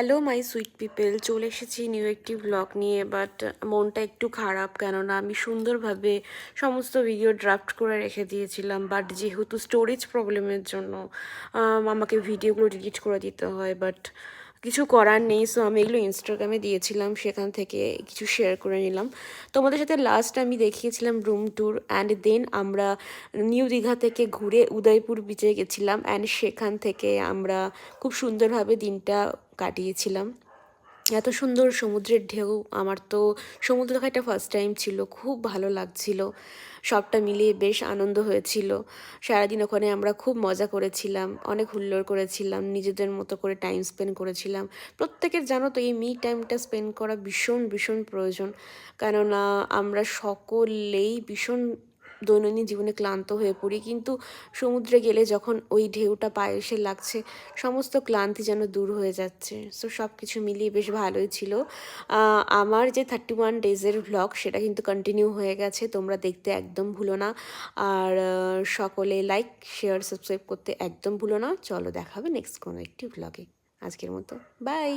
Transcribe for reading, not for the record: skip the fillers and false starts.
Hello my sweet people, চলে এসেছি new একটি ব্লগ নিয়ে। বাট মনটা একটু খারাপ, কেননা আমি সুন্দরভাবে সমস্ত ভিডিও ড্রাফট করে রেখে দিয়েছিলাম, বাট যেহেতু স্টোরেজ প্রবলেমের জন্য আমাকে ভিডিওগুলো ডিলিট করে দিতে হয়। বাট কিছু করার নেই, সো আমি এগুলো ইনস্টাগ্রামে দিয়েছিলাম, সেখান থেকে কিছু শেয়ার করে নিলাম তোমাদের সাথে। লাস্ট আমি দেখিয়েছিলাম রুম ট্যুর, অ্যান্ড দেন আমরা নিউ দীঘা থেকে ঘুরে উদয়পুর বিচে গেছিলাম, অ্যান্ড সেখান থেকে আমরা খুব সুন্দরভাবে দিনটা কাটিয়েছিলাম। এত সুন্দর সমুদ্রের ঢেউ, আমার তো সমুদ্র দেখা একটা ফার্স্ট টাইম ছিল, খুব ভালো লাগছিল। সবটা মিলিয়ে বেশ আনন্দ হয়েছিল। সারাদিন ওখানে আমরা খুব মজা করেছিলাম, অনেক হুল্লোড় করেছিলাম, নিজেদের মতো করে টাইম স্পেন্ড করেছিলাম। প্রত্যেকের জানো তো এই মি টাইমটা স্পেন্ড করা ভীষণ ভীষণ প্রয়োজন, কেননা আমরা সকলেই ভীষণ দৈনন্দিন জীবনে ক্লান্ত হয়ে পড়ি, কিন্তু সমুদ্রে গেলে যখন ওই ঢেউটা পায়ে এসে লাগছে, সমস্ত ক্লান্তি যেন দূর হয়ে যাচ্ছে। সো সব কিছু মিলিয়ে বেশ ভালোই ছিল। আমার যে 31 ডেজের ভ্লগ সেটা কিন্তু কন্টিনিউ হয়ে গেছে, তোমরা দেখতে একদম ভুলো না। আর সকলে লাইক শেয়ার সাবস্ক্রাইব করতে একদম ভুলো না। চলো, দেখা হবে নেক্সট কোনো একটি ভ্লগে। আজকের মতো বাই।